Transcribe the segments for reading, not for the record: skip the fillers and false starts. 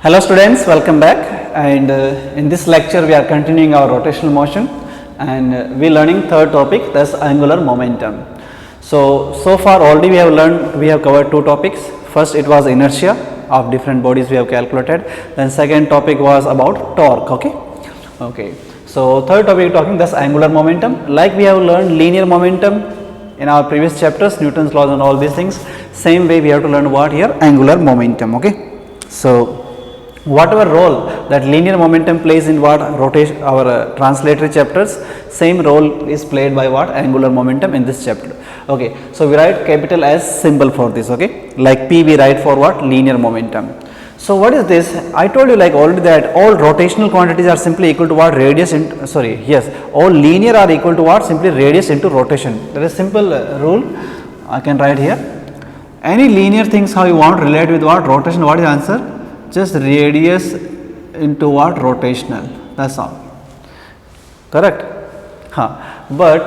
Hello students, welcome back, and in this lecture we are continuing our rotational motion, and we are learning third topic, that's angular momentum. So far already we have covered two topics. First it was inertia of different bodies we have calculated, then second topic was about torque. Okay. So third topic talking, that's angular momentum. Like we have learned linear momentum in our previous chapters, Newton's laws and all these things, same way we have to learn what here, angular momentum. Okay. So whatever role that linear momentum plays in what rotation our translatory chapters, same role is played by what angular momentum in this chapter. Okay, so we write capital S symbol for this. Okay, like P we write for what, linear momentum. So what is this? I told you like already that all rotational quantities are simply equal to what, radius in all linear are equal to what, simply radius into rotation. That is simple rule I can write here. Any linear things how you want to relate with what, rotation, what is the answer? Just radius into what, rotational, that's all, correct. But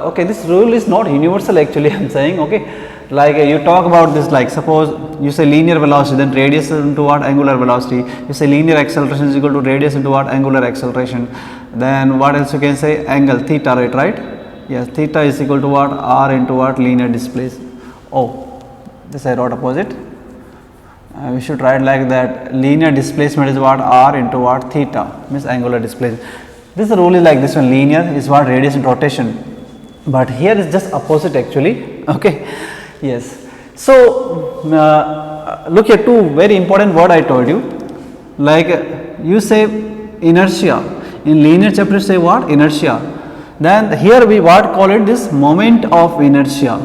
okay, this rule is not universal actually, I am saying. Okay, like you talk about this, like suppose you say linear velocity, then radius into what, angular velocity. You say linear acceleration is equal to radius into what, angular acceleration. Then what else you can say, angle theta, right? Yes, theta is equal to what, r into what, linear displacement. Oh, this I wrote opposite. We should write like that, linear displacement is what, r into what, theta, means angular displacement. This rule is like this one, linear is what, radius into rotation, but here is just opposite actually. Okay, yes. So look at two very important word I told you, like you say inertia, in linear chapter you say what, inertia, then here we what call it, this moment of inertia,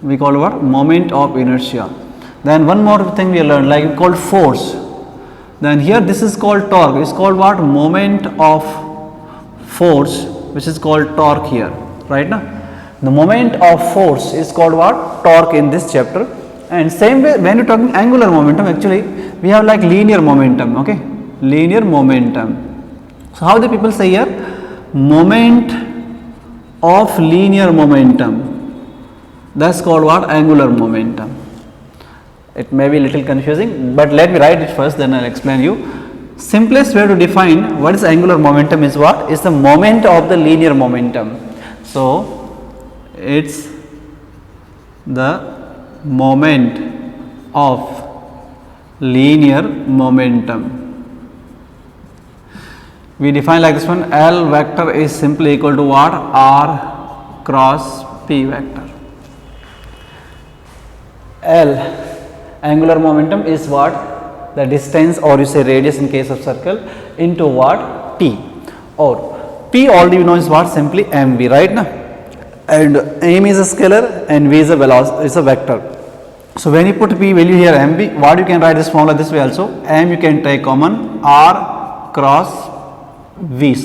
we call what, moment of inertia. Then one more thing we learned, like called force. Then here this is called torque. It's called what, moment of force, which is called torque here, right now. The moment of force is called what, torque in this chapter. And same way when you're talking angular momentum, actually we have like linear momentum. Okay, linear momentum. So how the people say here, moment of linear momentum, that's called what, angular momentum. It may be a little confusing, but let me write it first, then I will explain you. Simplest way to define what is angular momentum is what, is the moment of the linear momentum. So it's the moment of linear momentum. We define like this one, L vector is simply equal to what, R cross P vector. L angular momentum is what, the distance, or you say radius in case of circle, into what, T, or P already you know is what, simply mv, right now, and m is a scalar and v is a velocity, is a vector. So when you put P value here mv, what you can write this formula this way also, m you can take common, r cross v,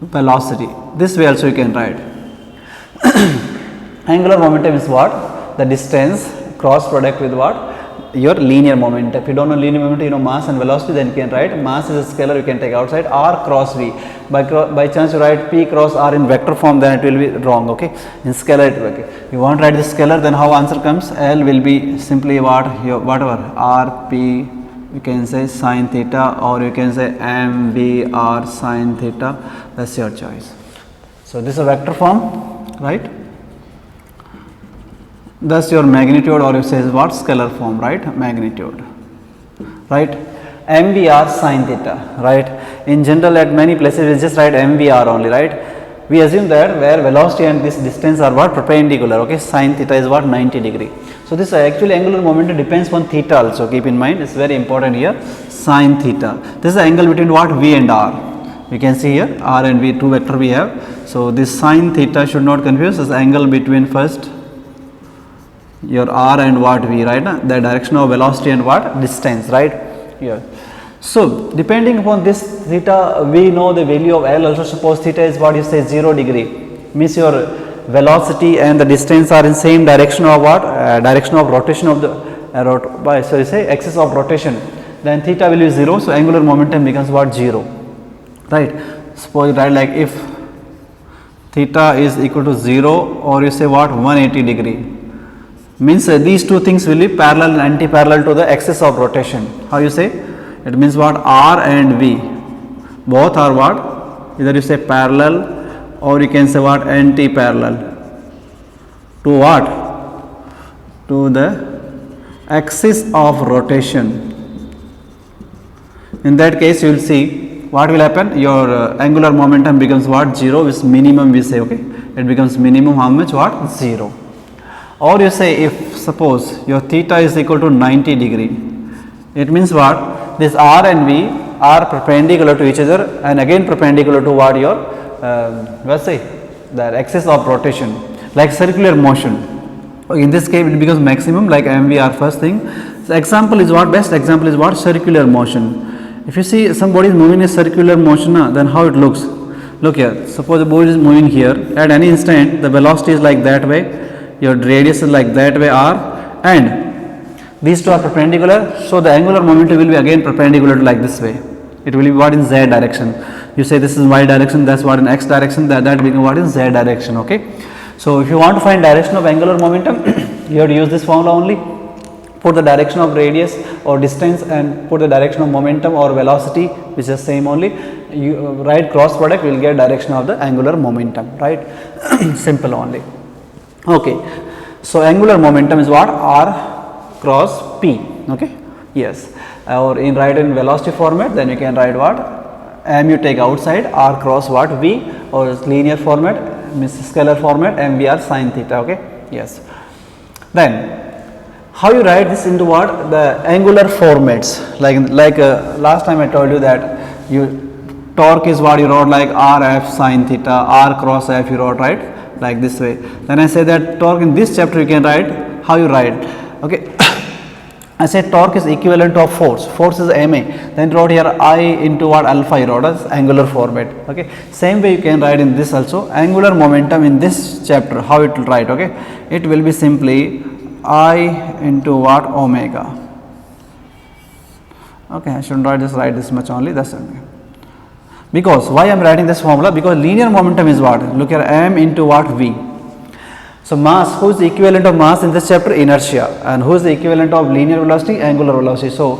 velocity, this way also you can write. Angular momentum is what, the distance cross product with what, your linear momentum. If you don't know linear momentum, you know mass and velocity, then you can write mass is a scalar, you can take outside, r cross v. By chance you write p cross r in vector form, then it will be wrong. Okay, in scalar it will be. You want to write the scalar, then how answer comes, L will be simply what, your whatever, r p, you can say sine theta, or you can say m v r sine theta, that's your choice. So this is a vector form, right? Thus your magnitude, or you say what, scalar form, right, magnitude, right, mvr sine theta, right. In general at many places we just write mvr only, right. We assume that where velocity and this distance are what, perpendicular. Okay, sine theta is what, 90 degree. So this actually angular momentum depends on theta also, keep in mind, it's very important here, sine theta. This is the angle between what, v and r. You can see here r and v, two vector we have. So this sine theta should not confuse, this angle between first your r and what, v, right, the direction of velocity and what, distance, right here. So depending upon this theta, we know the value of L also. Suppose theta is what, you say 0 degree, means your velocity and the distance are in same direction of what, direction of rotation of the so you say axis of rotation, then theta value is 0, so angular momentum becomes what, 0, right. Suppose you write like if theta is equal to 0, or you say what, 180 degree, Means these two things will be parallel and anti-parallel to the axis of rotation. How you say? It means what? R and V both are what? Either you say parallel or you can say what? Anti-parallel to what? To the axis of rotation. In that case you will see what will happen. Your angular momentum becomes what? 0 is minimum, we say. Okay, it becomes minimum how much? What? 0. Or you say if suppose your theta is equal to 90 degree, it means what? This R and V are perpendicular to each other and again perpendicular to what? Your let's say the axis of rotation, like circular motion. In this case it becomes maximum, like MV are first thing. So example is what? Best example is what? Circular motion. If you see somebody is moving a circular motion, then how it looks? Look here, suppose the body is moving here, at any instant the velocity is like that way, your radius is like that way r, and these two are perpendicular, so the angular momentum will be again perpendicular to like this way. It will be what? In z direction. You say this is y direction, that's what in x direction, that becomes what? In z direction. Okay, so if you want to find direction of angular momentum you have to use this formula only. Put the direction of radius or distance and put the direction of momentum or velocity, which is same only. You write cross product, you will get direction of the angular momentum, right? Simple only. Okay, so angular momentum is what? R cross P. Okay, yes, or in write in velocity format, then you can write what? M you take outside, R cross what? V, or linear format, means scalar format, MVR sin theta. Okay, yes. Then how you write this into what? The angular formats, like last time I told you that you torque is what you wrote like RF sin theta, R cross F you wrote, right? Like this way. Then I say that torque in this chapter you can write, how you write? Okay, I said torque is equivalent to a force. Force is ma. Then wrote here I into what? Alpha you wrote as angular format. Okay, same way you can write in this also. Angular momentum in this chapter, how it will write? Okay, it will be simply I into what? Omega. Okay, I shouldn't write this much only. That's it. Because why I am writing this formula? Because linear momentum is what? Look here, m into what? V. So mass, who is the equivalent of mass in this chapter? Inertia. And who is the equivalent of linear velocity? Angular velocity. So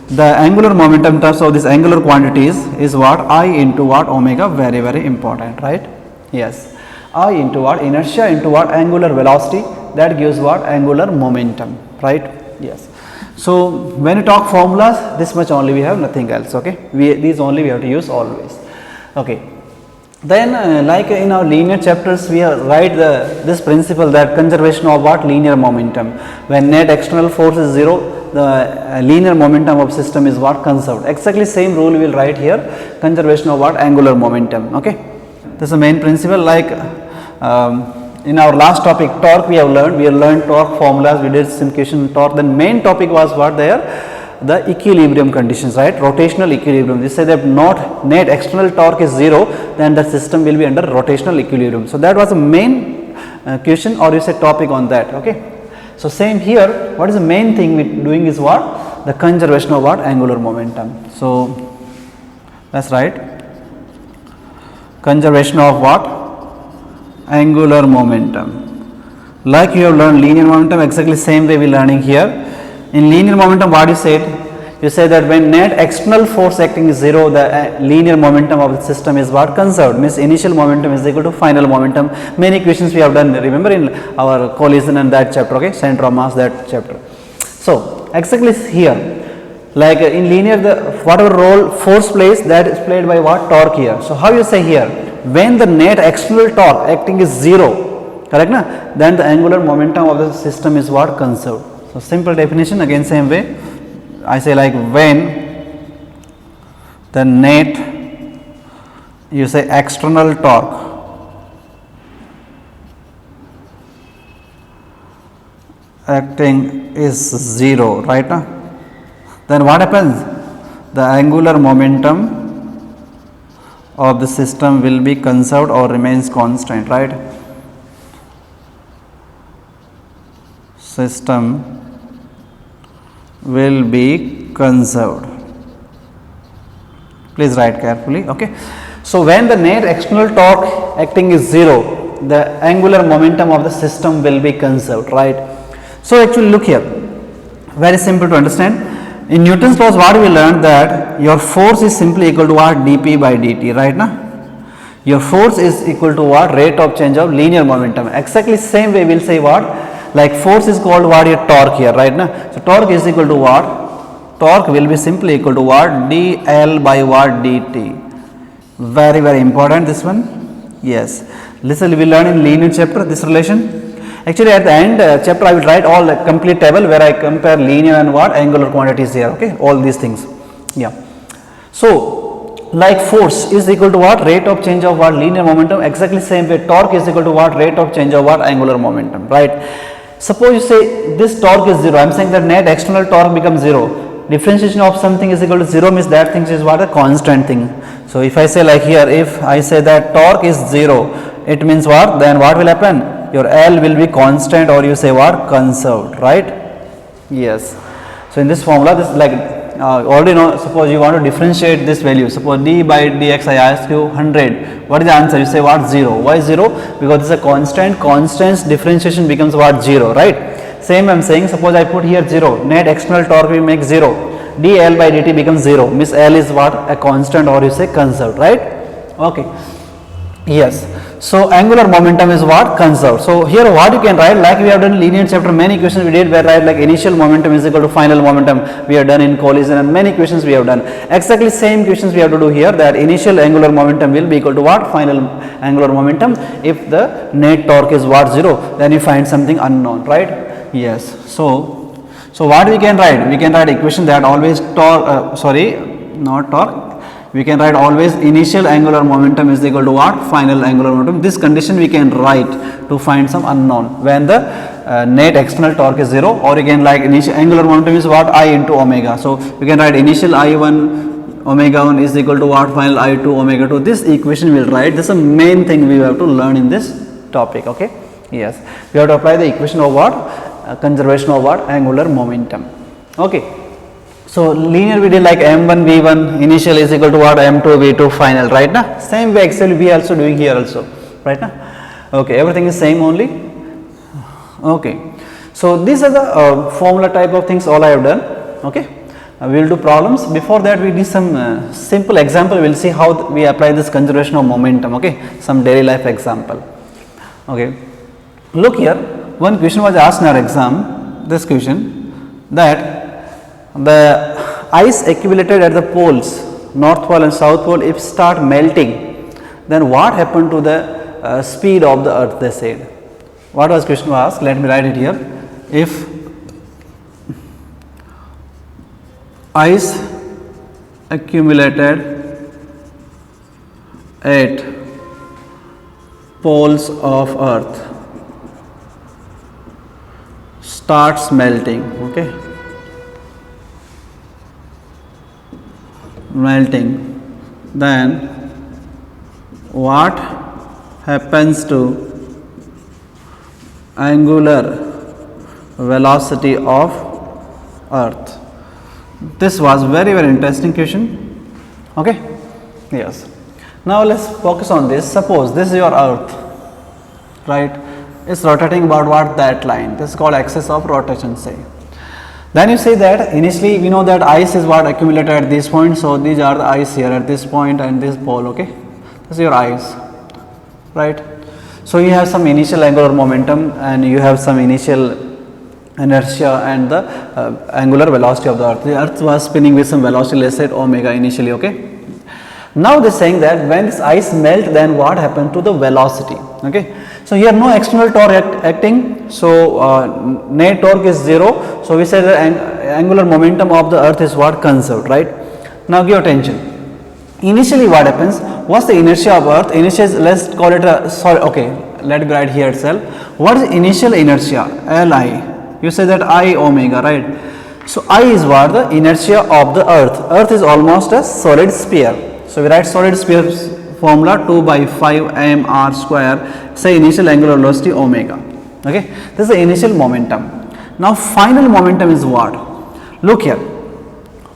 the angular momentum in terms of this angular quantities is what? I into what? Omega. Very, very important, right? Yes. I into what? Inertia into what? Angular velocity. That gives what? Angular momentum, right? Yes. So when you talk formulas, this much only we have, nothing else. Okay, these only we have to use always. Okay, then like in our linear chapters we write this principle that conservation of what? Linear momentum. When net external force is 0, the linear momentum of system is what? Conserved. Exactly same rule we will write here, conservation of what? Angular momentum. Okay, this is the main principle. Like in our last topic torque we have learned torque formulas, we did some question torque. Then main topic was what there? The equilibrium conditions, right? Rotational equilibrium. We say that not net external torque is 0, then the system will be under rotational equilibrium. So that was the main question, or you say topic on that. Okay, so same here, what is the main thing we doing is what? The conservation of what? Angular momentum. So that's right, conservation of what? Angular momentum. Like you have learned linear momentum, exactly same way we learning here. In linear momentum, what you said? You say that when net external force acting is 0, the linear momentum of the system is what? Conserved. Means initial momentum is equal to final momentum. Many questions we have done, remember in our collision and that chapter. Okay, center of mass, that chapter. So exactly here, like in linear, the whatever role force plays, that is played by what? Torque here. So how you say here? When the net external torque acting is 0, correct na? Then the angular momentum of the system is what? Conserved. So simple definition, again same way. I say like when the net, you say external torque acting is 0, right now, then what happens? The angular momentum of the system will be conserved or remains constant, right? System will be conserved. Please write carefully. Okay, so when the net external torque acting is 0, the angular momentum of the system will be conserved, right? So actually look here, very simple to understand. In Newton's laws, what we learned, that your force is simply equal to what? dP by dt, right now. Your force is equal to what? Rate of change of linear momentum. Exactly same way we'll say what? Like force is called what? Your torque here, right now. So torque is equal to what? Torque will be simply equal to what? dl by what? dt. Very, very important this one. Yes. Listen, we learn in linear chapter this relation. Actually at the end chapter I will write all the complete table where I compare linear and what? Angular quantities here, okay, all these things. Yeah. So like force is equal to what? Rate of change of what? Linear momentum. Exactly same way torque is equal to what? Rate of change of what? Angular momentum, right? Suppose you say this torque is 0, I am saying that net external torque becomes 0. Differentiation of something is equal to 0 means that thing is what? A constant thing. So if I say like here, if I say that torque is 0, it means what? Then what will happen? Your L will be constant, or you say what? Conserved, right? Yes. So in this formula, this like already know, suppose you want to differentiate this value, suppose d by dx I ask you 100, what is the answer? You say what? 0. Why 0? Because this is a constant, constants differentiation becomes what? 0, right? Same I am saying, suppose I put here 0, net external torque will make 0, dl by dt becomes 0, means L is what? A constant, or you say conserved, right? Okay. Yes. So angular momentum is what? Conserved. So here what you can write, like we have done in linear chapter, many questions we did where write like initial momentum is equal to final momentum, we have done in collision, and many questions we have done. Exactly same questions we have to do here, that initial angular momentum will be equal to what? Final angular momentum. If the net torque is what? 0, then you find something unknown, right? Yes. So what we can write? We can write equation that always torque, not torque, we can write always initial angular momentum is equal to what? Final angular momentum. This condition we can write to find some unknown when the net external torque is 0, or again like initial angular momentum is what? I into omega. So we can write initial I1 omega 1 is equal to what? Final I2 omega 2. This equation we will write. This is the main thing we have to learn in this topic, okay? Yes. We have to apply the equation of what? Conservation of what? Angular momentum. Okay. So linear we did like m1 v1 initial is equal to what? m2 v2 final, right now. Same way actually we also doing here also, right now. Okay, everything is same only. Okay. So these are the formula type of things all I have done. Okay. We will do problems. Before that we do some simple example. We will see how we apply this conservation of momentum. Okay. Some daily life example. Okay. Look here. One question was asked in our exam. This question, that the ice accumulated at the poles, north pole and south pole, if start melting, then what happened to the speed of the earth, they said. What was question asked? Let me write it here. If ice accumulated at poles of earth starts melting, okay, melting, then what happens to angular velocity of earth? This was very interesting question. Okay. Yes. Now let's focus on this. Suppose this is your earth, right? It's rotating about what? That line. This is called axis of rotation, say. Then you say that initially we know that ice is what? Accumulated at this point. So these are the ice here at this point and this pole, okay. This is your ice, right? So you have some initial angular momentum and you have some initial inertia and the angular velocity of the earth. The earth was spinning with some velocity, let's say omega initially, okay. Now they are saying that when this ice melt, then what happened to the velocity, okay. So here no external torque acting, so net torque is 0. So we say the angular momentum of the earth is what? Conserved, right? Now give attention. Initially what happens? What's the inertia of earth? Inertia is, let's call it a, sorry, okay, let me write here itself. What is initial inertia? Li. You say that I omega, right? So I is what? The inertia of the earth. Earth is almost a solid sphere. So we write solid sphere formula 2 by 5 mr square, say initial angular velocity omega, okay. This is the initial momentum. Now final momentum is what? Look here.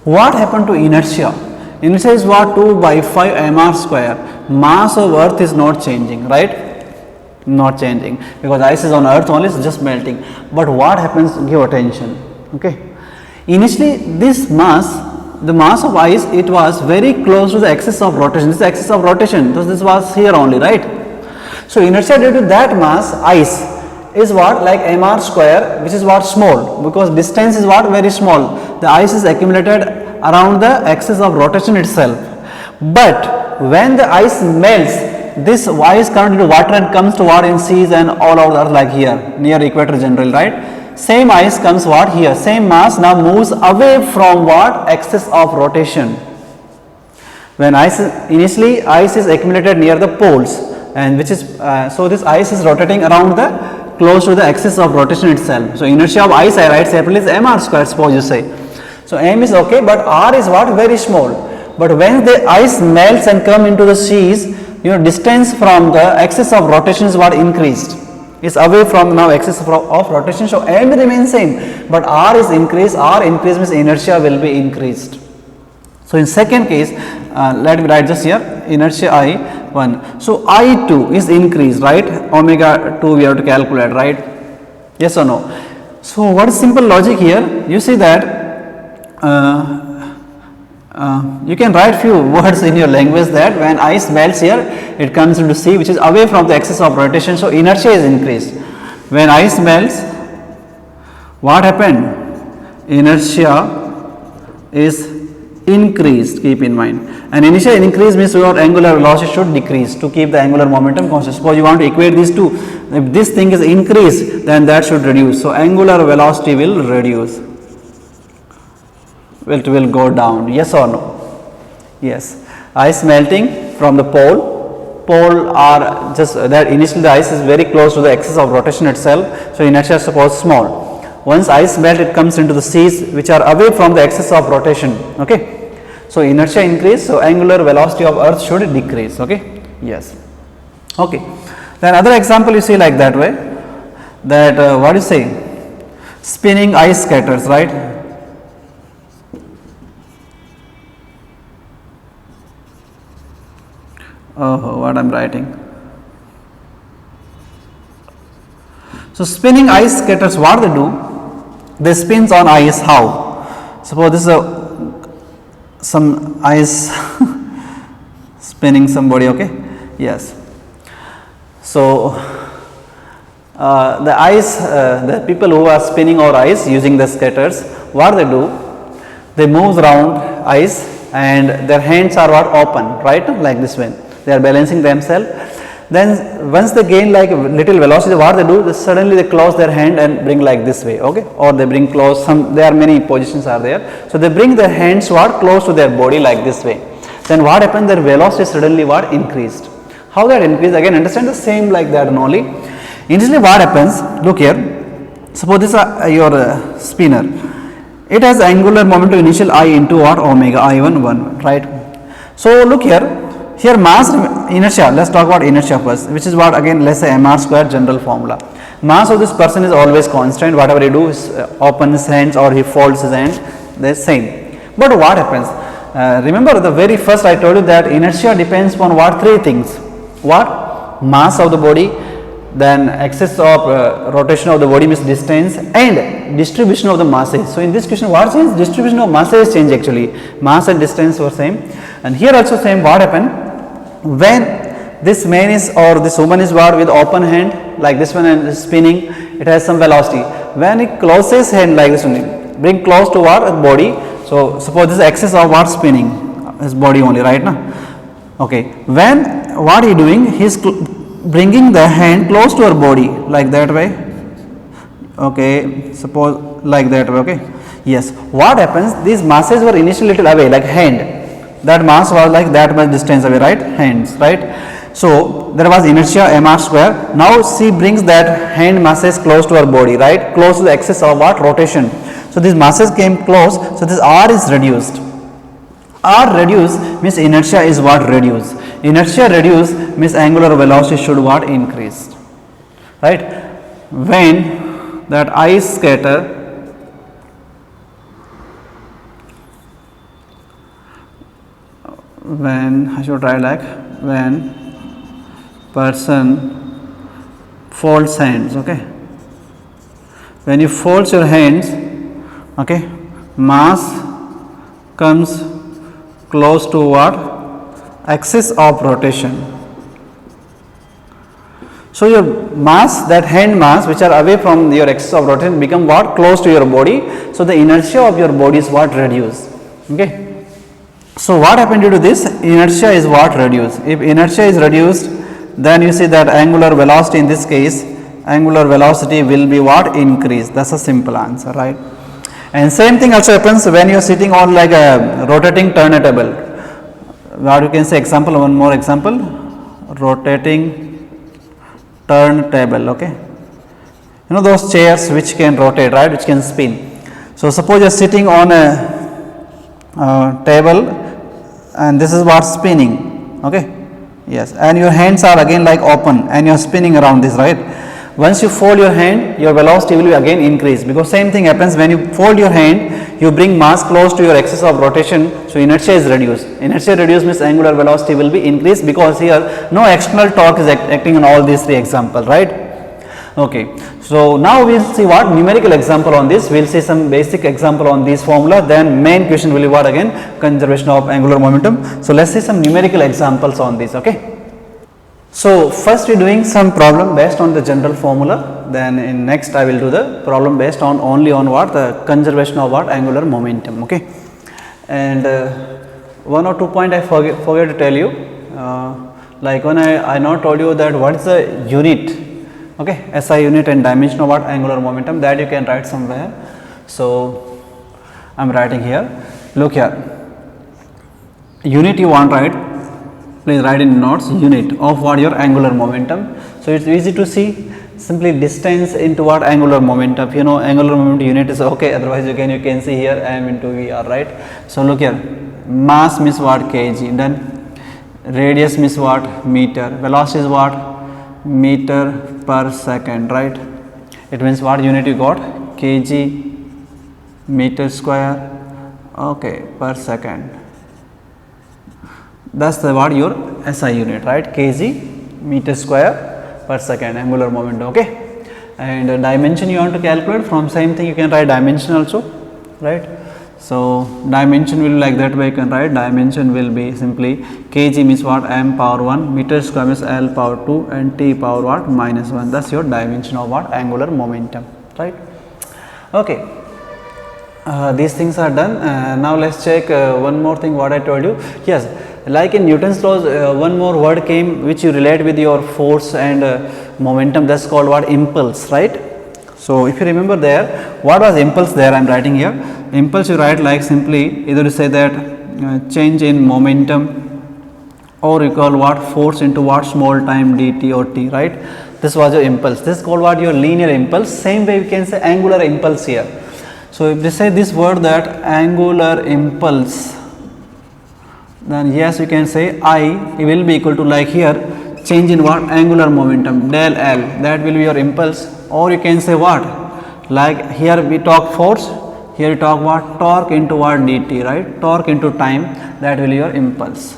What happened to inertia? Inertia is what? 2 by 5 mr square. Mass of earth is not changing, right? not changing, because ice is on earth only, it's just melting. But what happens, give attention, okay. Initially this mass, the mass of ice, it was very close to the axis of rotation. This is the axis of rotation, so this was here only, right. So inertia due to that mass, ice, is what, like mr square, which is what, small, because distance is what, very small. The ice is accumulated around the axis of rotation itself. But when the ice melts, this ice comes into water and comes to what, in seas and all over the earth, like here near equator generally, right. Same ice comes what, here, same mass now moves away from what, axis of rotation. When ice, initially ice is accumulated near the poles, and which is so this ice is rotating around the close to the axis of rotation itself. So inertia of ice, I write separately, is mr square, suppose you say. So m is okay, but r is what, very small. But when the ice melts and come into the seas, distance from the axis of rotation is what, increased. It's away from now axis of rotation. So m remains same, but r is increased. R increase means inertia will be increased. So in second case, let me write this here, inertia I1. So I2 is increased, right? Omega 2 we have to calculate, right? Yes or no? So what is simple logic here? You see that you can write few words in your language that when ice melts here, it comes into sea, which is away from the axis of rotation. So inertia is increased. When ice melts, what happened? Inertia is increased, keep in mind. And initial increase means your angular velocity should decrease to keep the angular momentum constant. Suppose you want to equate these two, if this thing is increased, then that should reduce. So angular velocity will reduce, it will go down. Yes or no? Yes. Ice melting from the pole are just that initially the ice is very close to the axis of rotation itself, so inertia is suppose small. Once ice melt, it comes into the seas which are away from the axis of rotation, okay. So inertia increase, so angular velocity of earth should decrease, okay. Yes, okay. Then other example you see like that way, that what you say, spinning ice scatters, right. Oh, what I am writing. So spinning ice scatters, what they do, they spins on ice. How? Suppose this is some ice spinning somebody, okay. Yes. So the ice, the people who are spinning or ice using the scatters, what they do, they move around ice and their hands are what, open, right, like this way. They are balancing themselves. Then once they gain like little velocity, what they do, suddenly they close their hand and bring like this way, okay, or they bring close, there are many positions are there. So they bring their hands what, close to their body like this way. Then what happens, their velocity suddenly what, increased. How that increase, again understand the same like that only. Initially what happens, look here, suppose this is your spinner. It has angular momentum initial I into what, omega I1 1, right. So look here. Here mass inertia, let's talk about inertia first, which is what, again let's say mr square general formula. Mass of this person is always constant, whatever he do is open his hands or he folds his hands, they are same. But what happens, remember the very first I told you that inertia depends on what, three things. What? Mass of the body, then axis of rotation of the body means distance, and distribution of the masses. So in this question what change? Distribution of masses change actually, mass and distance were same. And here also same, what happened, when this man is or this woman is what, with open hand like this one and spinning, it has some velocity. When it closes hand like this one, bring close to what, body. So suppose this axis of what, spinning his body only, right now, okay. When what he doing, he is bringing the hand close to her body like that way, okay, suppose like that way, okay. Yes, what happens, these masses were initially little away like hand, that mass was like that much distance away, right, hands, right. So there was inertia mr square. Now she brings that hand masses close to her body, right, close to the axis of what, rotation. So these masses came close, so this r is reduced. R reduced means inertia is what, reduced. Inertia reduced means angular velocity should what, increase, right. When that ice scatter, when I should write like, when person folds hands, okay. When you fold your hands, okay, mass comes close to what? Axis of rotation. So your mass, that hand mass which are away from your axis of rotation become what? Close to your body. So the inertia of your body is what? Reduced. Okay. So what happened due to this? Inertia is what? Reduced. If inertia is reduced, then you see that angular velocity, in this case angular velocity will be what? Increased. That's a simple answer, right? And same thing also happens when you are sitting on like a rotating turntable. What you can say, example, one more example, rotating turntable, okay. You know those chairs which can rotate, right, which can spin. So suppose you are sitting on a table and this is what? Spinning, okay. Yes, and your hands are again like open and you are spinning around this, right. Once you fold your hand, your velocity will be again increased, because same thing happens when you fold your hand, you bring mass close to your axis of rotation, so inertia is reduced. Inertia reduced means angular velocity will be increased, because here no external torque is acting on all these three examples, right. Okay, so now we will see what? Numerical example on this. We will see some basic example on this formula, then main question will be what? Again, conservation of angular momentum. So let's see some numerical examples on this, okay. So first we are doing some problem based on the general formula, then in next I will do the problem based on only on what? The conservation of what? Angular momentum, okay. And one or two point I forget to tell you, like when I now told you that what is the unit, okay, SI unit and dimension of what? Angular momentum, that you can write somewhere. So I am writing here, look here, unit you want, right? Please write in notes, unit of what? Your angular momentum. So it's easy to see, simply distance into what? Angular momentum. You know angular momentum unit is okay, otherwise you can see here I am into VR, right. So look here, mass means what? Kg, then radius means what? Meter, velocity is what? Meter per second, right. It means what unit you got? Kg meter square, okay, per second. That's the what? Your SI unit, right, kg meter square per second angular momentum, okay. And dimension you want to calculate, from same thing you can write dimension also, right. So dimension will be like that way, you can write dimension will be simply kg means what? M power 1, meter square means L power 2 and T power what? Minus 1. That's your dimension of what? Angular momentum, right. Okay. These things are done. Now let's check one more thing what I told you. Yes, like in Newton's laws, one more word came which you relate with your force and momentum, that's called what? Impulse, right. So if you remember there, what was impulse there? I am writing here, impulse you write like simply either you say that change in momentum, or you call what? Force into what? Small time dt or t, right. This was your impulse, this is called what? Your linear impulse. Same way we can say angular impulse here. So if they say this word that angular impulse, then yes you can say I will be equal to like here change in what? Angular momentum del L, that will be your impulse. Or you can say what? Like here we talk force, here we talk what? Torque into what? dt, right. Torque into time, that will be your impulse.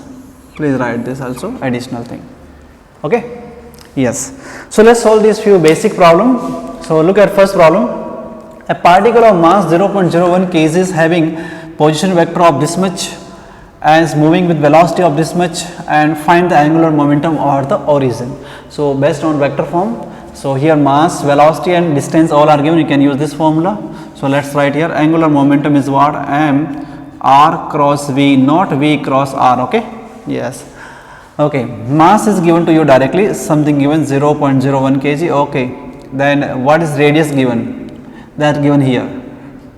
Please write this also, additional thing, okay. Yes. So let's solve these few basic problem. So look at first problem. A particle of mass 0.01 kg is having position vector of this much and is moving with velocity of this much, and find the angular momentum or the origin. So based on vector form, so here mass, velocity and distance all are given, you can use this formula. So let's write here angular momentum is what? M r cross v, not v cross r, okay. Yes, okay. Mass is given to you directly, something given 0.01 kg, okay. Then what is radius given? That given here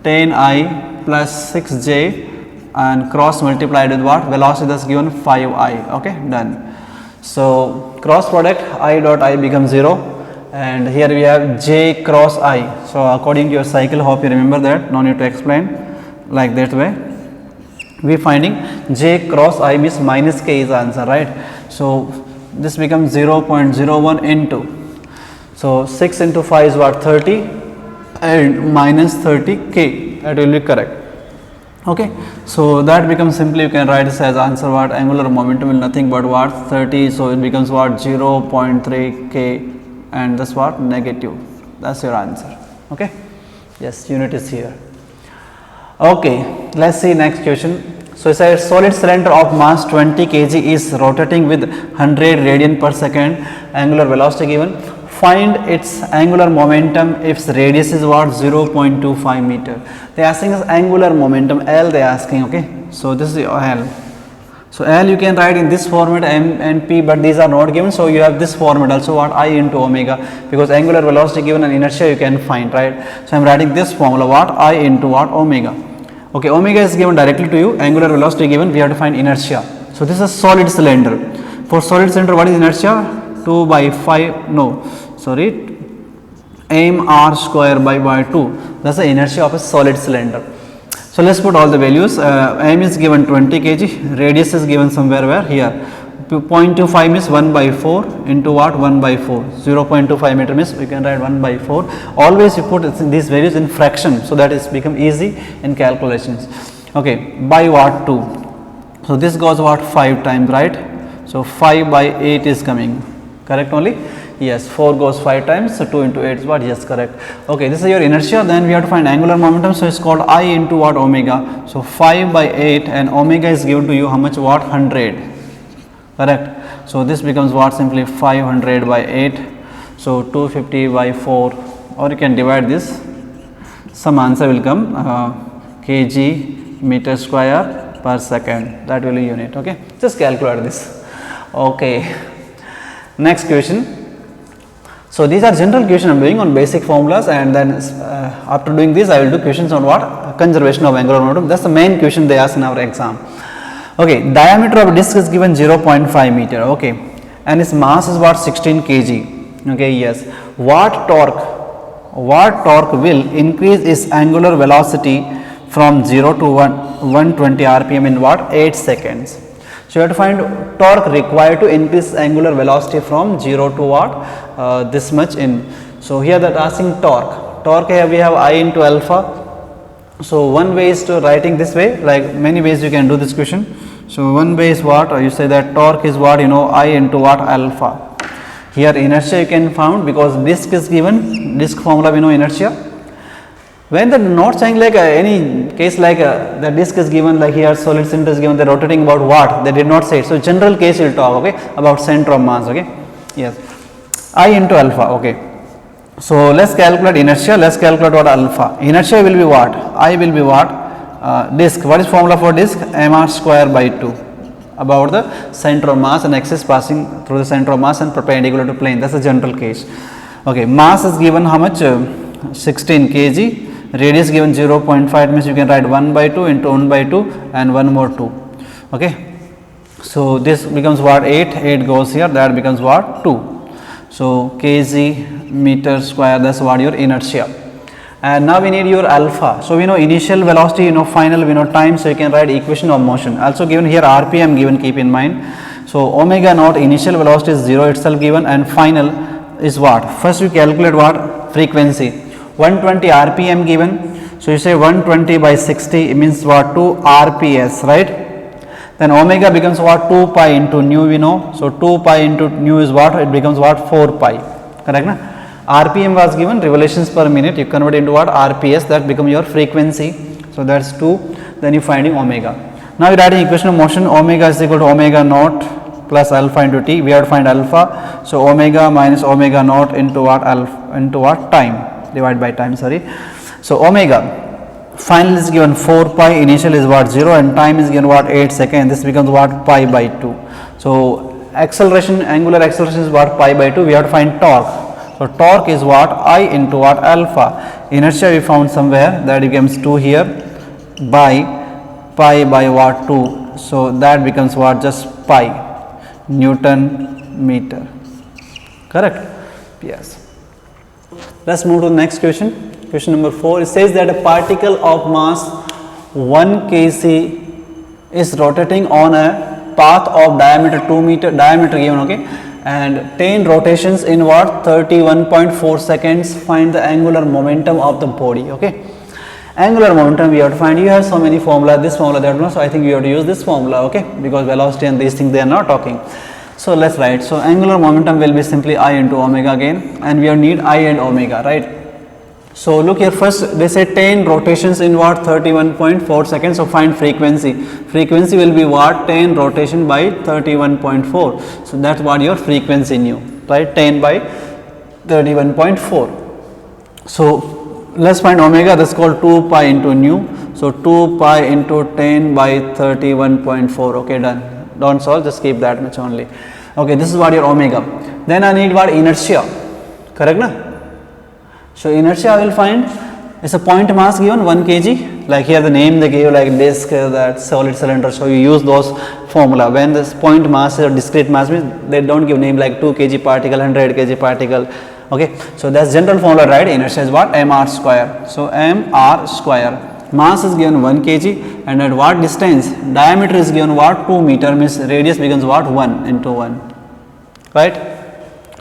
10I plus 6j and cross multiplied with what? Velocity, that's given 5I, okay, done. So cross product I dot I becomes 0, and here we have j cross I. So according to your cycle, hope you remember that, no need to explain, like that way. We finding j cross I means minus k is the answer, right. So this becomes 0.01 into, so 6 into 5 is what? 30 and minus 30k, that will be correct, okay. So that becomes simply you can write this as answer what? Angular momentum will nothing but what? 30, so it becomes what? 0.3k and this what? Negative. That's your answer. Okay. Yes, unit is here. Okay, let's see next question. So it says solid cylinder of mass 20 kg is rotating with 100 radian per second, angular velocity given. Find its angular momentum if its radius is what? 0.25 meter. They are asking us angular momentum, L they are asking. Okay, so this is L. So L you can write in this format, M and P, but these are not given, so you have this format also, what? I into omega, because angular velocity given and inertia you can find, right? So I am writing this formula, what? I into what? Omega. Okay, omega is given directly to you, angular velocity given, we have to find inertia. So this is solid cylinder. For solid cylinder, what is inertia? 2 by 5, no, sorry, mr square by 2. That's the inertia of a solid cylinder. So let's put all the values. M is given 20 kg, radius is given somewhere where here. 0.25 means 1 by 4 into what? 1 by 4. 0.25 meter means we can write 1 by 4. Always you put these values in fraction, so that is become easy in calculations. Okay, by what? 2. So this goes what? 5 times, right? So 5 by 8 is coming. Correct only? Yes, 4 goes 5 times, so 2 into 8 is what? Yes, correct. Okay, this is your inertia. Then we have to find angular momentum, so it's called I into what? Omega. So 5 by 8 and omega is given to you how much? What? 100. Correct. So this becomes what? Simply 500 by 8. So 250 by 4, or you can divide this. Some answer will come kg meter square per second. That will be unit. Okay, just calculate this. Okay, next question. So these are general question I am doing on basic formulas, and then after doing this I will do questions on what? Conservation of angular momentum. That's the main question they ask in our exam. Okay, diameter of disc is given 0.5 meter. Okay, and its mass is what? 16 kg. Okay, yes. What torque will increase its angular velocity from 0 to 120 rpm in what? 8 seconds. So you have to find torque required to increase angular velocity from 0 to what? This much in. So here that asking torque. Torque here we have I into alpha. So one way is to writing this way, like many ways you can do this question. So one way is what? You say that torque is what? You know, I into what? Alpha. Here inertia you can found, because disc is given, disc formula we know inertia. When they are not saying like any case like the disc is given, like here solid cylinder is given, they are rotating about what? They did not say it. So general case we will talk, okay, about center of mass. Okay, yes, I into alpha. Okay, so let's calculate inertia. Let's calculate what? Alpha. Inertia will be what? I will be what? Disc. What is formula for disc? mr square by 2. About the center of mass and axis passing through the center of mass and perpendicular to plane. That's a general case. Okay, mass is given how much? 16 kg. Radius given 0.5, means you can write 1 by 2 into 1 by 2 and 1 more 2. Okay, so this becomes what? 8 goes here, that becomes what? 2. So kg meter square, that's what your inertia. And now we need your alpha. So we know initial velocity, you know final, we know time, so you can write equation of motion. Also given here rpm given, keep in mind. So omega naught, initial velocity is 0 itself given, and final is what? First we calculate what? Frequency. 120 rpm given, so you say 120 by 60, it means what? 2 rps, right? Then omega becomes what? 2 pi into nu, we know. So 2 pi into nu is what? It becomes what? 4 pi. Correct na? rpm was given, revolutions per minute, you convert into what? Rps, that become your frequency. So that's 2. Then you finding omega. Now you writing equation of motion. Omega is equal to omega naught plus alpha into t. We have to find alpha. So omega minus omega naught into what? Alpha into what? Time. Divide by time, sorry. So omega final is given 4 pi, initial is what? 0, and time is given what? 8 seconds. This becomes what? Pi by 2. So acceleration, angular acceleration is what? Pi by 2. We have to find torque. So torque is what? I into what? Alpha. Inertia we found somewhere, that becomes 2 here by pi by what? 2. So that becomes what? Just pi Newton meter. Correct? Yes. Let's move to the next question. Question number 4. It says that a particle of mass 1 kc is rotating on a path of diameter 2 meter, diameter given, okay, and 10 rotations in what? 31.4 seconds. Find the angular momentum of the body. Okay, angular momentum we have to find. You have so many formula, this formula, that one, so I think you have to use this formula, okay, because velocity and these things they are not talking. So let's write. So angular momentum will be simply I into omega again, and we need I and omega, right? So look here, first they say 10 rotations in what, 31.4 seconds. So find frequency. Frequency will be what, 10 rotation by 31.4. So that's what your frequency nu, right? 10 by 31.4. So let's find omega. That's called 2 pi into nu. So 2 pi into 10 by 31.4. Okay, done. Don't solve, just keep that much only. Okay, this is what your omega. Then I need what, inertia. Correct na? So inertia I will find is a point mass given 1 kg, like here the name they gave like disc, that solid cylinder. So you use those formula. When this point mass or discrete mass means they don't give name like 2 kg particle, 100 kg particle. Okay, so that's general formula, right? Inertia is what, mr square. So mr square, mass is given 1 kg, and at what distance? Diameter is given what, 2 meter, means radius becomes what, 1 into 1, right?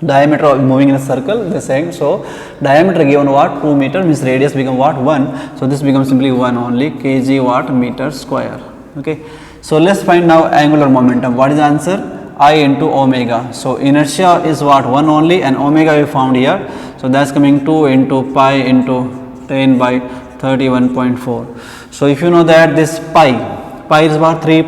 Diameter of moving in a circle, they are saying. So diameter given what, 2 meter, means radius become what, 1. So this becomes simply 1 only, kg watt meter square. Okay, so let's find now angular momentum. What is the answer? I into omega. So inertia is what, 1 only, and omega we found here. So that's coming 2 into pi into 10 by 31.4. So if you know that this pi is what, 3.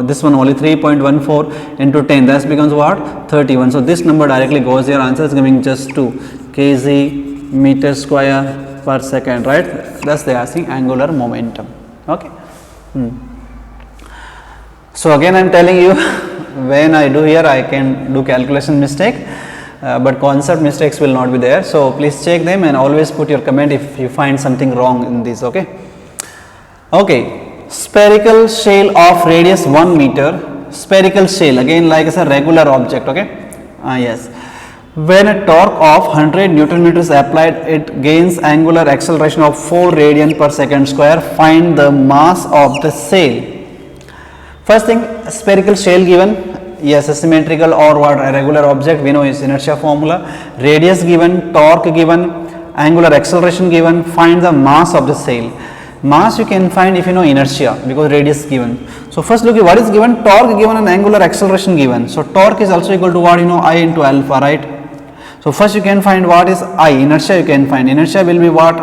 This one only 3.14 into 10, that becomes what, 31. So this number directly goes here. Answer is coming just 2 kg meter square per second, right? That's they are asking angular momentum. Okay. So again I am telling you, when I do here I can do calculation mistake, but concept mistakes will not be there. So please check them and always put your comment if you find something wrong in this. Okay. Okay. Spherical shell of radius 1 meter. Spherical shell again like as a regular object. Okay. Yes. When a torque of 100 Newton meters applied, it gains angular acceleration of 4 radian per second square. Find the mass of the shell. First thing, spherical shell given, yes, a symmetrical or what, a regular object, we know is inertia formula. Radius given, torque given, angular acceleration given. Find the mass of the shell. Mass you can find if you know inertia, because radius given. So first look at what is given, torque given and angular acceleration given. So torque is also equal to what, you know, I into alpha, right? So first you can find what is I, inertia you can find. Inertia will be what,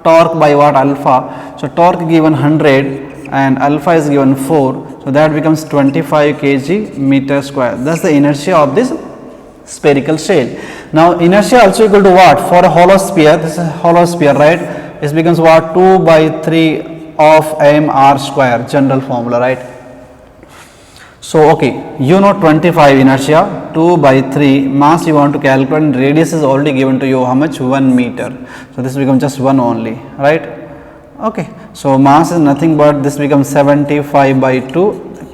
torque by what, alpha. So torque given 100 and alpha is given 4. So that becomes 25 kg meter square. That's the inertia of this spherical shell. Now inertia also equal to what, for a hollow sphere, this is a hollow sphere, right? This becomes what, 2 by 3 of mr square, general formula, right? So okay, you know 25 inertia, 2 by 3, mass you want to calculate, and radius is already given to you, how much, 1 meter. So this becomes just 1 only, right? Okay, so mass is nothing but this becomes 75 by 2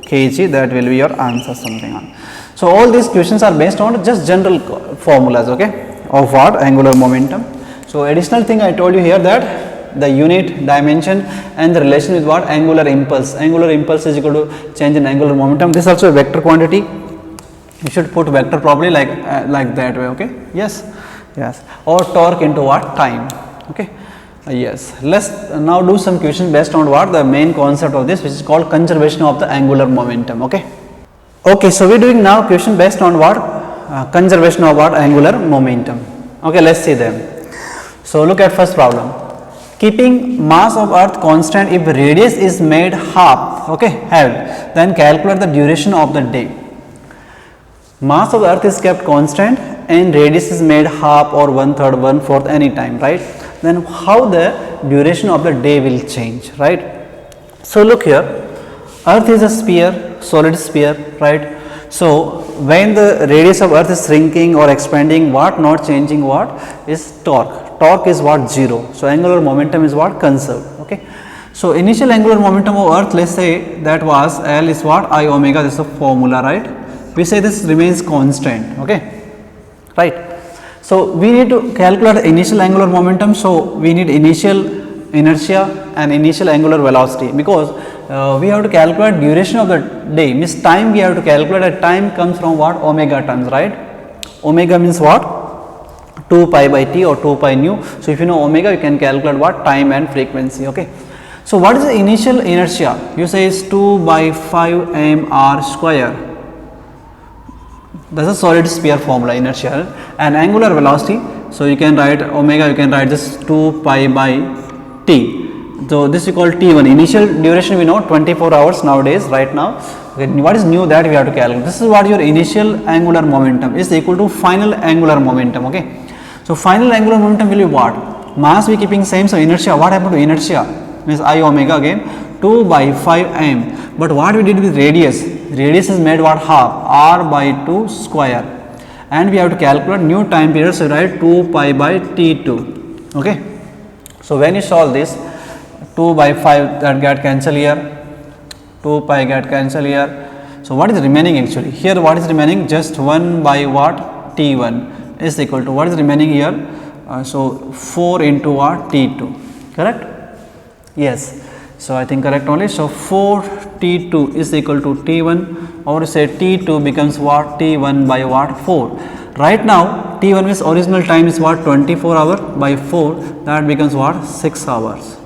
kg, that will be your answer, something on. So all these questions are based on just general formulas, okay, of what, angular momentum. So additional thing I told you here that the unit, dimension and the relation with what, angular impulse. Angular impulse is equal to change in angular momentum. This is also a vector quantity. You should put vector properly like that way, okay. Yes, yes. Or torque into what, time, okay. Yes. Let's now do some questions based on what, the main concept of this, which is called conservation of the angular momentum, okay. Okay, so we are doing now question based on what, conservation of what, angular momentum. Okay, let's see them. So look at first problem. Keeping mass of earth constant if radius is made half, okay, held, then calculate the duration of the day. Mass of earth is kept constant and radius is made half or 1/3, 1/4 any time, right? Then how the duration of the day will change, right? So look here, earth is a sphere, solid sphere, right? So when the radius of earth is shrinking or expanding, what not changing, what is torque. Torque is what, 0. So angular momentum is what, conserved, okay. So initial angular momentum of earth, let's say that was L is what, I omega, this is a formula, right? We say this remains constant, okay, right. So we need to calculate the initial angular momentum. So we need initial inertia and initial angular velocity, because we have to calculate duration of the day, means time we have to calculate, and time comes from what, omega terms, right? Omega means what, 2 pi by t or 2 pi nu. So if you know omega, you can calculate what, time and frequency, okay. So what is the initial inertia? You say is 2 by 5 mr square. That's a solid sphere formula, inertia. And angular velocity, so you can write omega, you can write this 2 pi by t. So this we call t1. Initial duration we know 24 hours nowadays, right now. Okay, what is new that we have to calculate? This is what your initial angular momentum is equal to final angular momentum. Okay, so final angular momentum will be what? Mass we keeping same, so inertia, what happened to inertia? Means I omega again 2 by 5 m. But what we did with radius? Radius is made what? Half, r by 2 square, and we have to calculate new time period, so write 2 pi by t2. Okay, so when you solve this, 2 by 5 that get cancel here, 2 pi get cancel here. So what is remaining actually? Here what is remaining? Just 1 by what? t1 is equal to what is remaining here? So 4 into what? t2, correct? Yes, so I think correct only. So 4 t2 is equal to t1, or say t2 becomes what? t1 by what? 4. Right now t1 means original time is what? 24 hour by 4, that becomes what? 6 hours.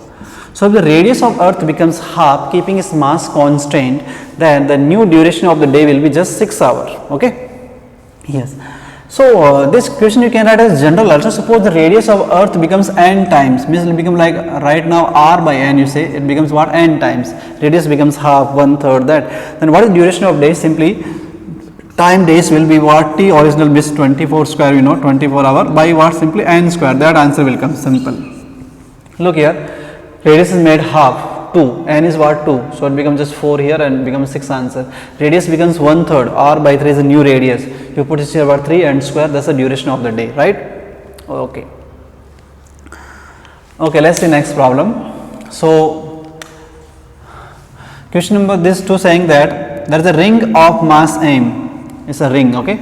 So if the radius of earth becomes half, keeping its mass constant, then the new duration of the day will be just 6 hours. Okay, yes. So this question you can write as general also. Suppose the radius of earth becomes n times, means it will become like right now r by n, you say it becomes what? N times, radius becomes half, 1/3 that. Then what is duration of day? Simply time days will be what? T original means 24 square, you know, 24 hour by what? Simply n square, that answer will come, simple. Look here, radius is made half, 2, n is what? 2, so it becomes just 4 here and becomes 6 answer. Radius becomes 1/3, r by 3 is a new radius, you put it here about 3 n square, that's the duration of the day, right? Okay. Okay, let's see next problem. So question number this 2 saying that there is a ring of mass m, it's a ring, okay,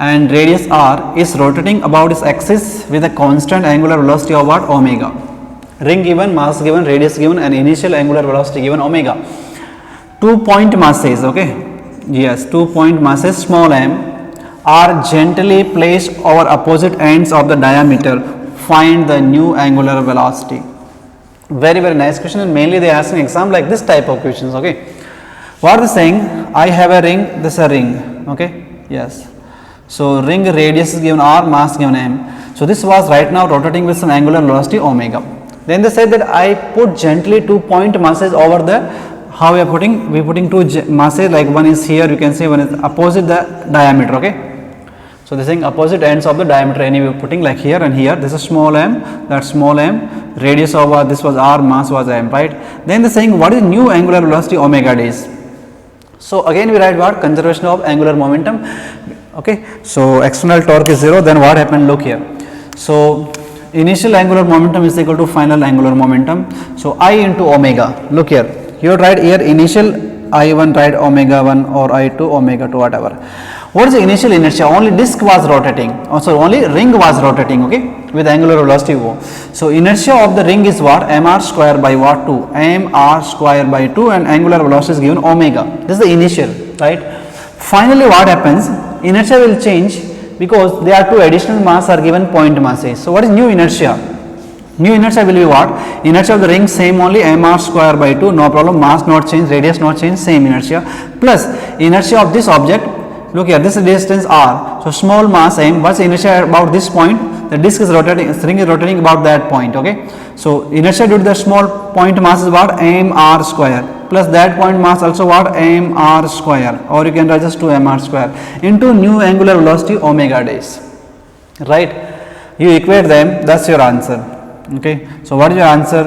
and radius r is rotating about its axis with a constant angular velocity of what? Omega. Ring given, mass given, radius given, and initial angular velocity given, omega. 2 point masses, okay, yes, 2 point masses small m are gently placed over opposite ends of the diameter. Find the new angular velocity. Very nice question, and mainly they are asking exam like this type of questions. Okay, what are they saying? I have a ring, this is a ring. Okay, yes, so ring radius is given r, mass given m. So this was right now rotating with some angular velocity omega. Then they said that I put gently 2 point masses over the, how we are putting? We putting 2 masses, like one is here, you can see one is opposite the diameter. Okay, so they are saying opposite ends of the diameter, anyway putting like here and here. This is small m, that small m, radius of this was r, mass was m, right? Then they are saying what is new angular velocity omega days. So again we write what? Conservation of angular momentum. Okay, so external torque is 0, then what happened? Look here, so initial angular momentum is equal to final angular momentum, so I into omega. Look here, you write here initial I1, write omega 1 or I2 omega 2, whatever. What is the initial inertia? Only disk was rotating, also only ring was rotating, okay, with angular velocity O. So inertia of the ring is what? Mr square by what? 2, mr square by 2, and angular velocity is given omega. This is the initial, right? Finally what happens? Inertia will change because there are 2 additional mass are given point masses. So what is new inertia? New inertia will be what? Inertia of the ring same only, mr square by 2, no problem, mass not change, radius not change, same inertia, plus inertia of this object. Look here, this is distance r, so small mass m, what's inertia about this point? The disk is rotating, ring is rotating about that point. Okay, so inertia due to the small point mass is what? mr square, plus that point mass also what? mr square, or you can write just 2 mr square into new angular velocity omega days, right? You equate them, that's your answer. Okay, so what is your answer?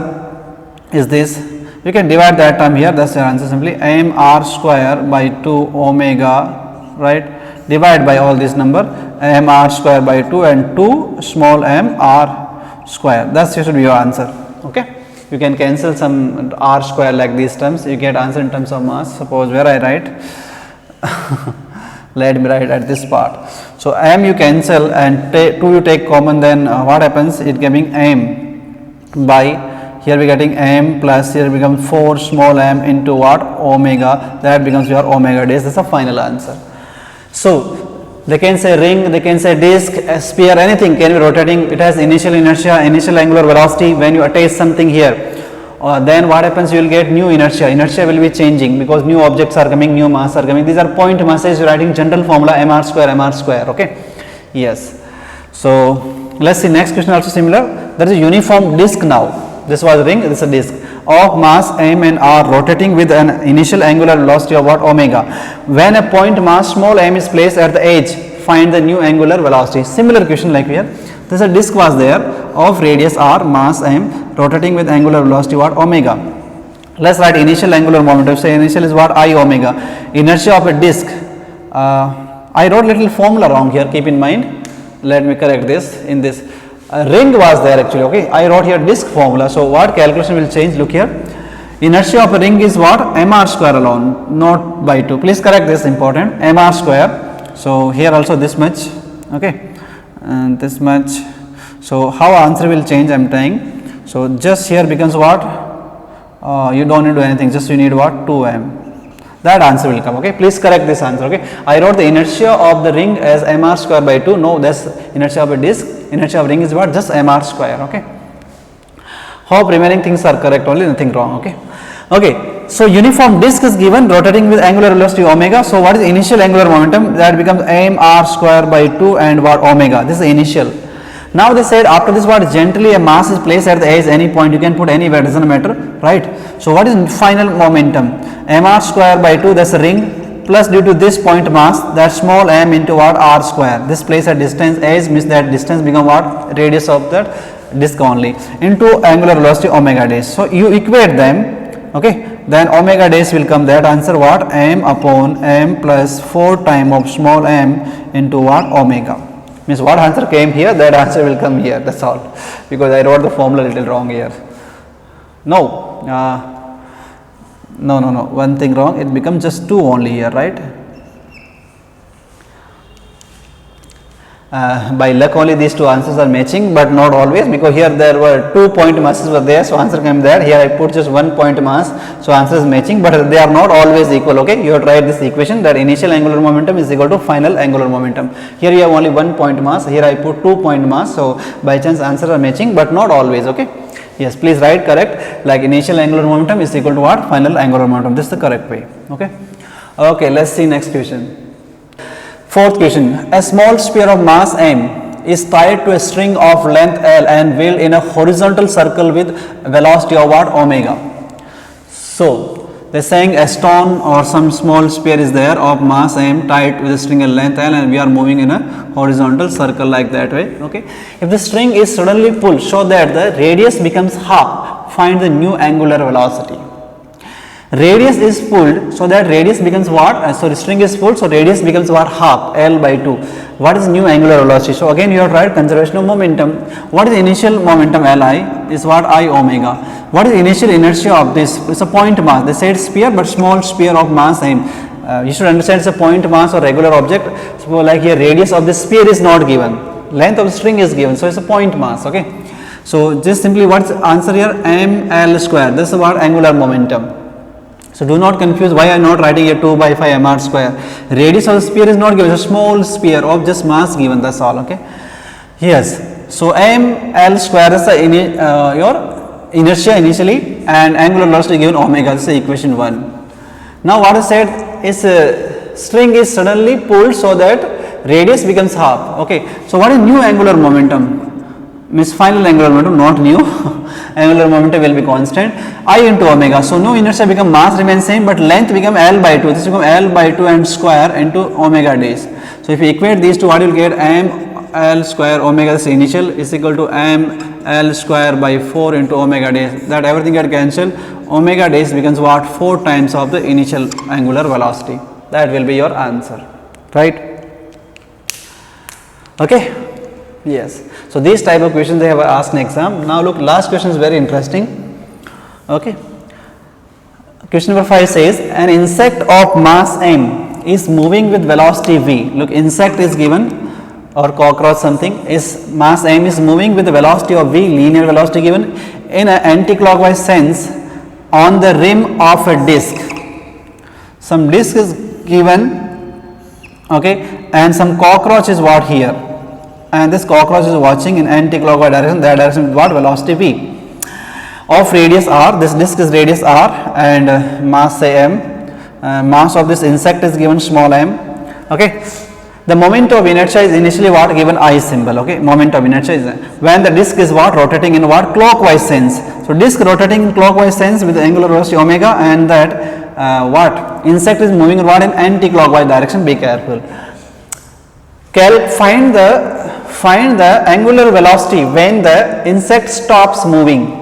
Is this, you can divide that term here, that's your answer, simply mr square by 2 omega, right, divide by all this number, mr square by 2 and 2 small m r square, that should be your answer. Okay, you can cancel some r square like these terms, you get answer in terms of mass. Suppose where I write let me write at this part, so m you cancel and 2 you take common, then what happens? It giving m by, here we getting m plus here becomes 4 small m into what? Omega, that becomes your omega days. This is the final answer. So they can say ring, they can say disc, sphere, anything can be rotating, it has initial inertia, initial angular velocity. When you attach something here then what happens, you will get new inertia. Inertia will be changing because new objects are coming, new mass are coming. These are point masses. You are writing general formula mr square. Okay, yes. So let's see, next question also similar. There is a uniform disk now. This was a ring, this is a disk of mass m and r rotating with an initial angular velocity of what, omega. When a point mass small m is placed at the edge, find the new angular velocity. Similar question like here. This is a disk was there of radius r, mass m, rotating with angular velocity what, omega. Let's write initial angular momentum. Say initial is what, I omega. Inertia of a disk. I wrote little formula wrong here, keep in mind. Let me correct this. In this ring was there actually, okay. I wrote here disk formula. So what calculation will change, look here. Inertia of a ring is what, mr square alone, not by 2. Please correct this, important, mr square. So here also this much, okay, and this much. So how answer will change, I am trying. So just here becomes what, you don't need to do anything, just you need what, 2m. That answer will come, okay. Please correct this answer, okay. I wrote the inertia of the ring as mr square by 2. No, that's inertia of a disk. Inertia of ring is what, just mr square, okay. Hope remaining things are correct, only nothing wrong, okay. Okay, so uniform disk is given rotating with angular velocity omega. So what is initial angular momentum? That becomes mr square by 2 and what, omega. This is the initial. Now they said after this what, gently a mass is placed at the edge, any point, you can put anywhere, doesn't matter, right. So what is final momentum? Mr square by 2, that's a ring, plus due to this point mass, that small m into what, r square. This place at distance edge means that distance become what, radius of that disk only, into angular velocity omega dash. So you equate them, okay, then omega dash will come, that answer what, m upon m plus 4 time of small m into what, omega. Means what answer came here, that answer will come here, that's all, because I wrote the formula little wrong here. No, no, one thing wrong, it becomes just 2 only here, right. By luck only these two answers are matching, but not always, because here there were 2 point masses were there, so answer came there. Here I put just 1 point mass, so answer is matching, but they are not always equal, okay. You have tried this equation that initial angular momentum is equal to final angular momentum. Here you have only 1 point mass, here I put 2 point mass, so by chance answers are matching, but not always, okay. Yes, please write correct, like initial angular momentum is equal to what, final angular momentum. This is the correct way, okay. Okay, let's see next question. Fourth question, a small sphere of mass m is tied to a string of length L and wheeled in a horizontal circle with velocity of what, omega. So they are saying a stone or some small sphere is there of mass m tied with a string of length L and we are moving in a horizontal circle like that way, okay. If the string is suddenly pulled, show that the radius becomes half, find the new angular velocity. Radius is pulled, so that radius becomes what, so the string is pulled, so radius becomes what, half, L by 2. What is new angular velocity? So again you have tried conservation of momentum. What is initial momentum, Li is what, I omega. What is initial inertia of this? It's a point mass. They said sphere, but small sphere of mass m. You should understand it's a point mass or regular object. So like here radius of the sphere is not given, length of the string is given, so it's a point mass, okay. So just simply what's the answer here, ml square. This is what, angular momentum. So do not confuse why I am not writing a 2 by 5 mr square. Radius of the sphere is not given, it's a small sphere of just mass given, that's all, okay. Yes, so ml square is the your inertia initially and angular velocity given omega. This is equation 1. Now what is said is string is suddenly pulled so that radius becomes half, okay. So what is new angular momentum? Means final angular momentum, not new. Angular momentum will be constant, I into omega. So no inertia become, mass remains same, but length become L by 2. This become L by 2 and square into omega dash. So if you equate these two, what you will get, m L square omega, this initial is equal to m L square by 4 into omega dash. That everything get cancelled. Omega dash becomes what, 4 times of the initial angular velocity. That will be your answer, right? Okay. Yes. So these type of questions they have asked in exam. Now look, last question is very interesting. Okay. Question number 5 says an insect of mass m is moving with velocity v. Look, insect is given or cockroach something is mass m is moving with the velocity of v, linear velocity given in an anti-clockwise sense on the rim of a disc. Some disc is given, okay, and some cockroach is what here. And this cockroach is watching in anti-clockwise direction, that direction with what, velocity v. of radius r, this disk is radius r and mass say m, mass of this insect is given small m. Okay. The moment of inertia is initially what, given I symbol. Okay. Moment of inertia is when the disk is what, rotating in what, clockwise sense. So disk rotating in clockwise sense with the angular velocity omega, and that what, insect is moving what, in anti-clockwise direction. Be careful. Find the angular velocity when the insect stops moving.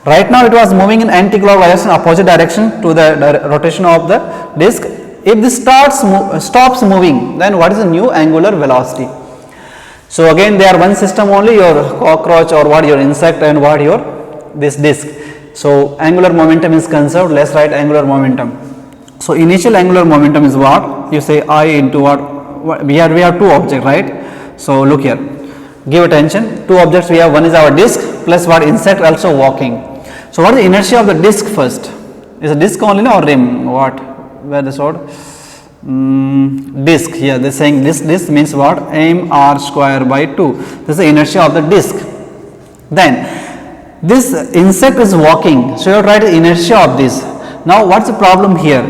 Right now it was moving in anti-clockwise direction, opposite direction to the rotation of the disk. If this stops moving, then what is the new angular velocity? So again they are one system only, your cockroach or what, your insect, and what, your this disk. So angular momentum is conserved. Let's write angular momentum. So initial angular momentum is what, you say I into what we have two objects, right? So look here, give attention, two objects we have, one is our disk plus what, insect also walking. So what is the inertia of the disk first? Is a disk only or rim? What? Where the sword? Disk. Here they are saying this means what? mr square by 2. This is the inertia of the disk. Then this insect is walking, so you have to write the inertia of this. Now what's the problem here?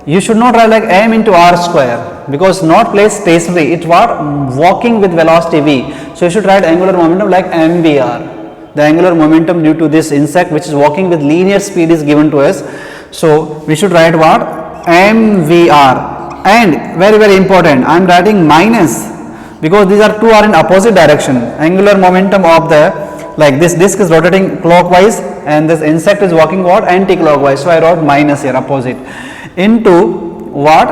You should not write like m into r square, because not placed stationary, it what, walking with velocity v. So you should write angular momentum like mvr. The angular momentum due to this insect which is walking with linear speed is given to us. So we should write what, mvr, and very important, I am writing minus, because these are two are in opposite direction. Angular momentum of the, like this disk is rotating clockwise and this insect is walking what, anti-clockwise. So I wrote minus here, opposite, into what,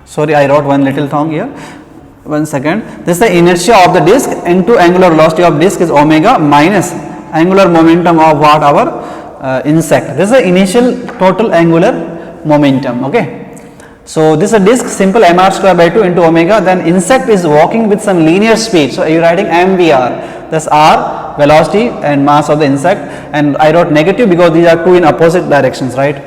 sorry I wrote one little wrong here, 1 second. This is the inertia of the disk into angular velocity of disk is omega minus angular momentum of what, our insect. This is the initial total angular momentum. Okay. So this is a disk, simple mr square by 2 into omega, then insect is walking with some linear speed. So you are writing mvr, that's r, velocity and mass of the insect, and I wrote negative because these are two in opposite directions, right?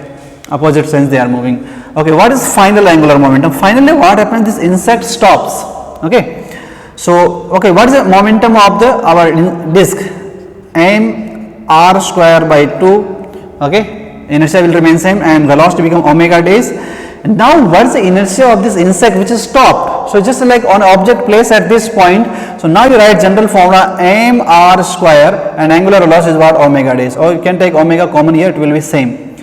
Opposite sense they are moving. Okay, what is final angular momentum? Finally what happens, this insect stops. Okay. So okay, what is the momentum of the our disk? mr square by 2. Okay, inertia will remain same and velocity become omega days. And now what is the inertia of this insect which is stopped? So just like on object placed at this point, so now you write general formula mr square and angular velocity is what, omega days, or you can take omega common here, it will be same,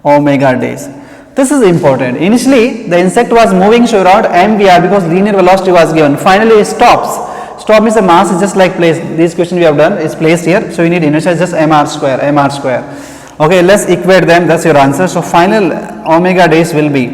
omega days. This is important. Initially the insect was moving, so you wrote mvr because linear velocity was given. Finally it stops. Stop means the mass is just like placed, this question we have done is placed here, so you need inertia just mr square. Okay, let's equate them, that's your answer. So final omega days will be,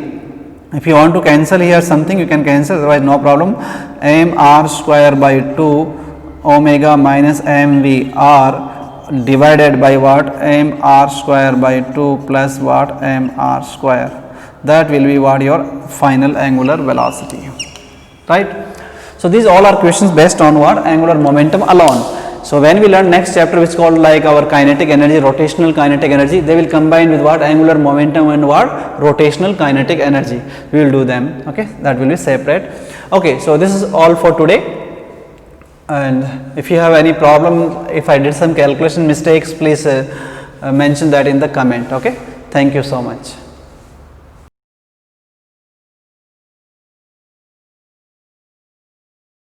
if you want to cancel here something you can cancel, otherwise no problem, mr square by 2 omega minus mvr divided by what, mr square by 2 plus what, mr square. That will be what, your final angular velocity, right? So these all are questions based on what, angular momentum alone. So when we learn next chapter which is called like our kinetic energy, rotational kinetic energy, they will combine with what, angular momentum and what, rotational kinetic energy. We will do them. Okay, that will be separate. Okay, so this is all for today. And if you have any problem, if I did some calculation mistakes, please mention that in the comment. Okay, thank you so much.